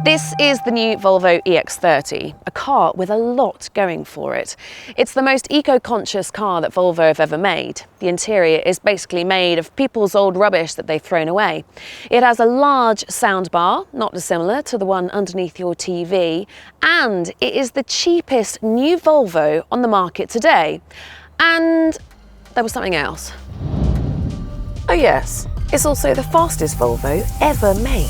This is the new Volvo EX30, a car with a lot going for it. It's the most eco-conscious car that Volvo have ever made. The interior is basically made of people's old rubbish that they've thrown away. It has a large soundbar, not dissimilar to the one underneath your TV, and it is the cheapest new Volvo on the market today. And there was something else. Oh yes, it's also the fastest Volvo ever made.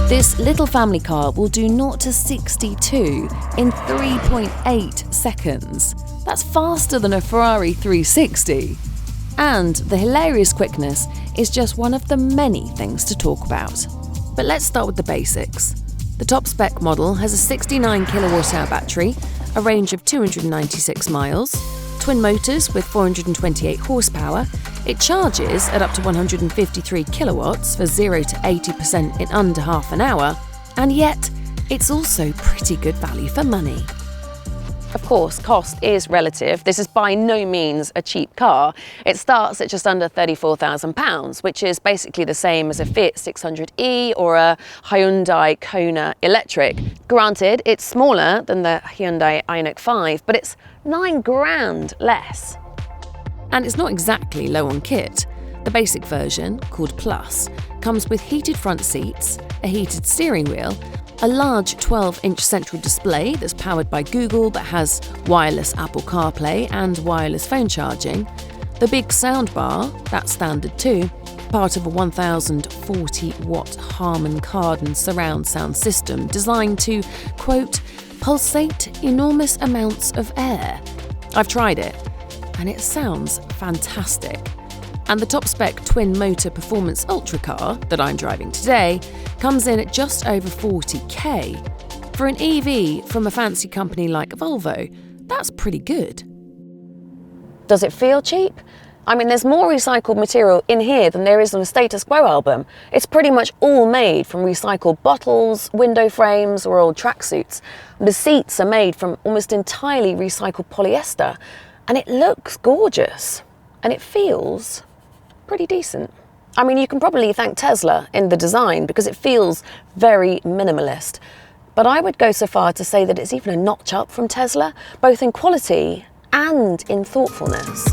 This little family car will do 0 to 62 in 3.8 seconds. That's faster than a Ferrari 360. And the hilarious quickness is just one of the many things to talk about. But let's start with the basics. The top spec model has a 69 kilowatt-hour battery, a range of 296 miles, twin motors with 428 horsepower. It charges at up to 153 kilowatts for 0 to 80% in under half an hour, and yet it's also pretty good value for money. Of course, cost is relative. This is by no means a cheap car. It starts at just under £34,000, which is basically the same as a Fiat 600e or a Hyundai Kona electric. Granted, it's smaller than the Hyundai Ioniq 5, but it's £9,000 less. And it's not exactly low on kit. The basic version, called Plus, comes with heated front seats, a heated steering wheel, a large 12-inch central display that's powered by Google but has wireless Apple CarPlay and wireless phone charging, the big soundbar, that's standard too, part of a 1040-watt Harman Kardon surround sound system designed to, quote, pulsate enormous amounts of air. I've tried it, and it sounds fantastic. And the top-spec twin-motor performance ultra car that I'm driving today comes in at just over 40k. For an EV from a fancy company like Volvo, that's pretty good. Does it feel cheap? I mean, there's more recycled material in here than there is on a Status Quo album. It's pretty much all made from recycled bottles, window frames, or old tracksuits. The seats are made from almost entirely recycled polyester, and it looks gorgeous, and it feels pretty decent. I mean, you can probably thank Tesla in the design because it feels very minimalist. But I would go so far to say that it's even a notch up from Tesla, both in quality and in thoughtfulness.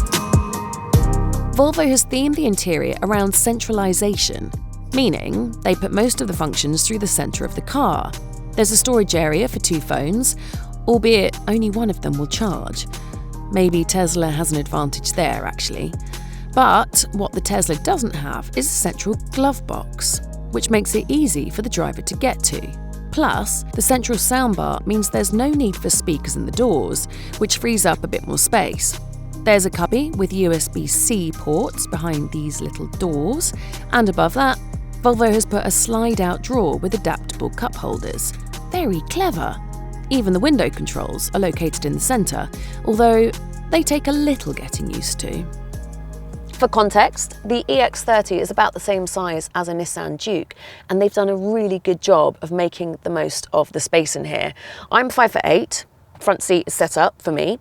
Volvo has themed the interior around centralisation, meaning they put most of the functions through the centre of the car. There's a storage area for 2 phones, albeit only one of them will charge. Maybe Tesla has an advantage there, actually. But what the Tesla doesn't have is a central glove box, which makes it easy for the driver to get to. Plus, the central soundbar means there's no need for speakers in the doors, which frees up a bit more space. There's a cubby with USB-C ports behind these little doors, and above that, Volvo has put a slide-out drawer with adaptable cup holders. Very clever. Even the window controls are located in the centre, although they take a little getting used to. For context, the EX30 is about the same size as a Nissan Juke, and they've done a really good job of making the most of the space in here. I'm 5'8", front seat is set up for me,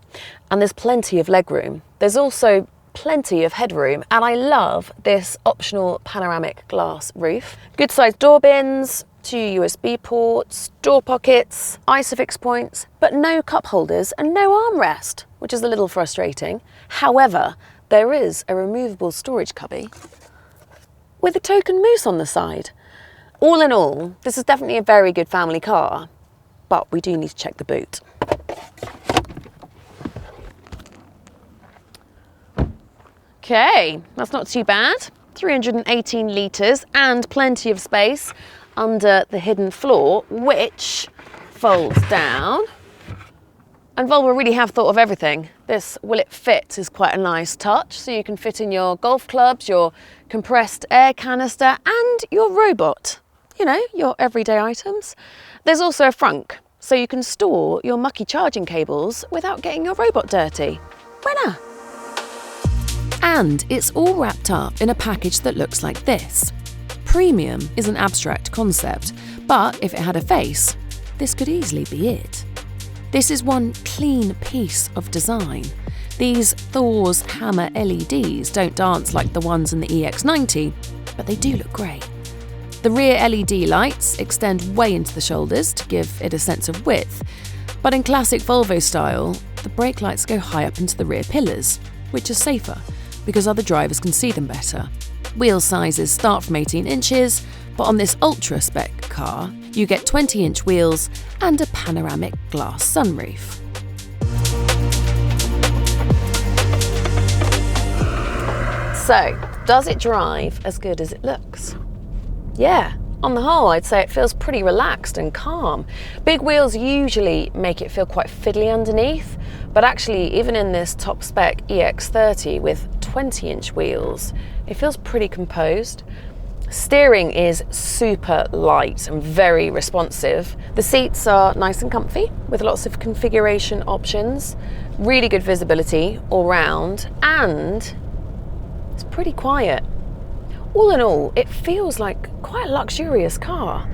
and there's plenty of legroom. There's also plenty of headroom, and I love this optional panoramic glass roof. Good sized door bins, 2 USB ports, door pockets, ISOFIX points, but no cup holders and no armrest, which is a little frustrating. However, there is a removable storage cubby with a token moose on the side. All in all, this is definitely a very good family car, but we do need to check the boot. Okay, that's not too bad. 318 litres and plenty of space under the hidden floor, which folds down. And Volvo really have thought of everything. This will it fit is quite a nice touch, so you can fit in your golf clubs, your compressed air canister, and your robot. You know, your everyday items. There's also a frunk, so you can store your mucky charging cables without getting your robot dirty. Winner! And it's all wrapped up in a package that looks like this. Premium is an abstract concept, but if it had a face, this could easily be it. This is one clean piece of design. These Thor's Hammer LEDs don't dance like the ones in the EX90, but they do look great. The rear LED lights extend way into the shoulders to give it a sense of width, but in classic Volvo style, the brake lights go high up into the rear pillars, which is safer because other drivers can see them better. Wheel sizes start from 18 inches, but on this ultra spec car, you get 20-inch wheels and a panoramic glass sunroof. So, does it drive as good as it looks? Yeah, on the whole, I'd say it feels pretty relaxed and calm. Big wheels usually make it feel quite fiddly underneath, but actually, even in this top spec EX30 with 20-inch wheels, it feels pretty composed. Steering is super light and very responsive. The seats are nice and comfy with lots of configuration options, really good visibility all round, and it's pretty quiet. All in all, it feels like quite a luxurious car.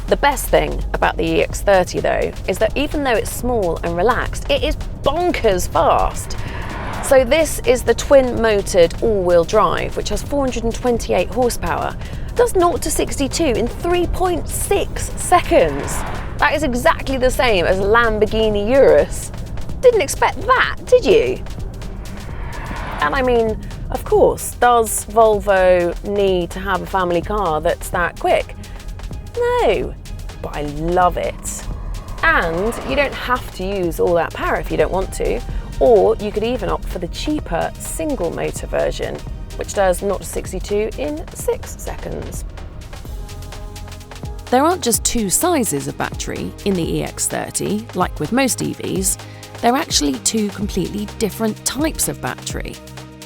The best thing about the EX30 though is that even though it's small and relaxed, it is bonkers fast. So this is the twin-motored all-wheel drive, which has 428 horsepower, does 0 to 62 in 3.6 seconds. That is exactly the same as Lamborghini Urus. Didn't expect that, did you? And I mean, of course, does Volvo need to have a family car that's that quick? No, but I love it. And you don't have to use all that power if you don't want to, or you could even opt for the cheaper single motor version, which does 0 to 62 in 6 seconds. There aren't just two sizes of battery in the EX30, like with most EVs, they're actually two completely different types of battery.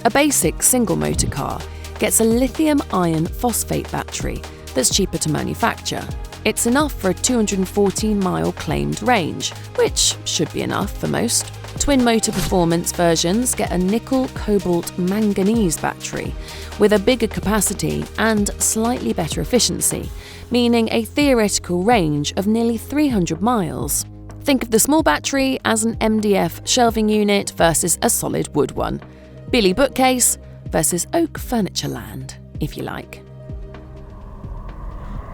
A basic single motor car gets a lithium iron phosphate battery that's cheaper to manufacture. It's enough for a 214-mile claimed range, which should be enough for most. Twin motor performance versions get a nickel cobalt manganese battery with a bigger capacity and slightly better efficiency, meaning a theoretical range of nearly 300 miles. Think of the small battery as an MDF shelving unit versus a solid wood one. Billy bookcase versus oak furniture land, if you like.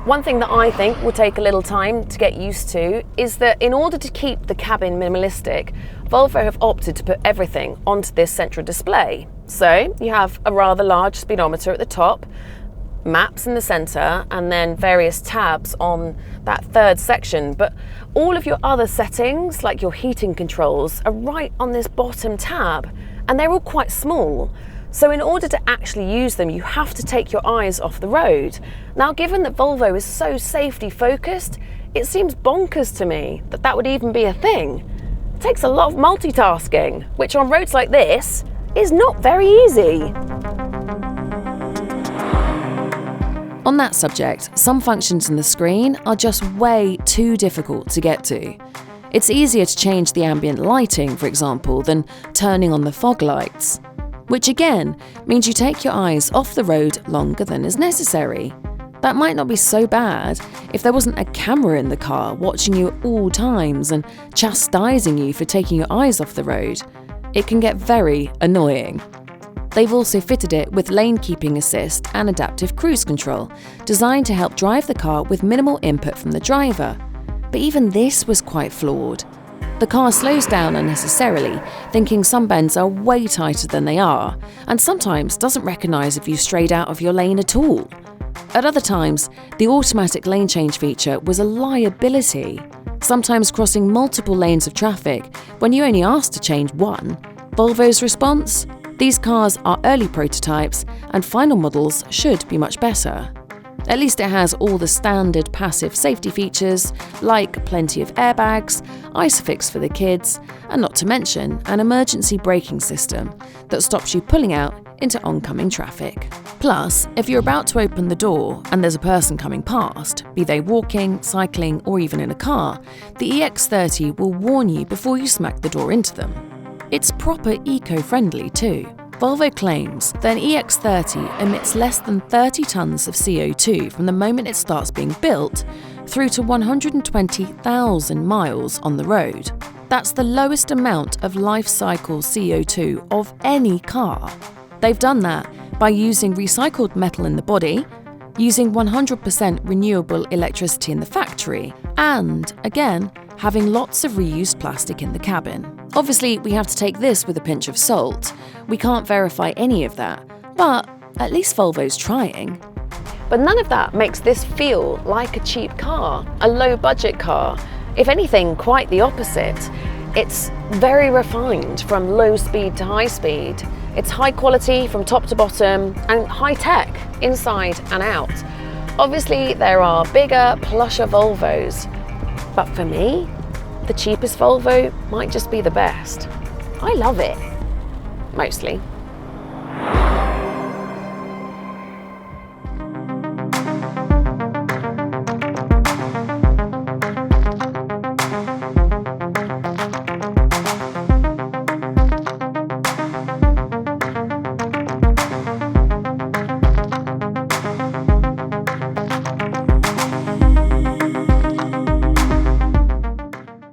One thing that I think will take a little time to get used to is that in order to keep the cabin minimalistic, Volvo have opted to put everything onto this central display. So you have a rather large speedometer at the top, maps in the centre, and then various tabs on that third section. But all of your other settings, like your heating controls, are right on this bottom tab, and they're all quite small. So in order to actually use them, you have to take your eyes off the road. Now, given that Volvo is so safety focused, it seems bonkers to me that that would even be a thing. It takes a lot of multitasking, which on roads like this is not very easy. On that subject, some functions in the screen are just way too difficult to get to. It's easier to change the ambient lighting, for example, than turning on the fog lights, which again means you take your eyes off the road longer than is necessary. That might not be so bad if there wasn't a camera in the car watching you at all times and chastising you for taking your eyes off the road. It can get very annoying. They've also fitted it with lane keeping assist and adaptive cruise control, designed to help drive the car with minimal input from the driver. But even this was quite flawed. The car slows down unnecessarily, thinking some bends are way tighter than they are, and sometimes doesn't recognise if you strayed out of your lane at all. At other times, the automatic lane change feature was a liability, sometimes crossing multiple lanes of traffic when you only asked to change one. Volvo's response? These cars are early prototypes, and final models should be much better. At least it has all the standard passive safety features, like plenty of airbags, Isofix for the kids, and not to mention an emergency braking system that stops you pulling out into oncoming traffic. Plus, if you're about to open the door and there's a person coming past, be they walking, cycling, or even in a car, the EX30 will warn you before you smack the door into them. It's proper eco-friendly too. Volvo claims that an EX30 emits less than 30 tonnes of CO2 from the moment it starts being built through to 120,000 miles on the road. That's the lowest amount of life cycle CO2 of any car. They've done that by using recycled metal in the body, using 100% renewable electricity in the factory, and, again, having lots of reused plastic in the cabin. Obviously, we have to take this with a pinch of salt. We can't verify any of that, but at least Volvo's trying. But none of that makes this feel like a cheap car, a low-budget car. If anything, quite the opposite. It's very refined from low speed to high speed. It's high quality from top to bottom and high tech inside and out. Obviously, there are bigger, plusher Volvos, but for me, the cheapest Volvo might just be the best. I love it, mostly.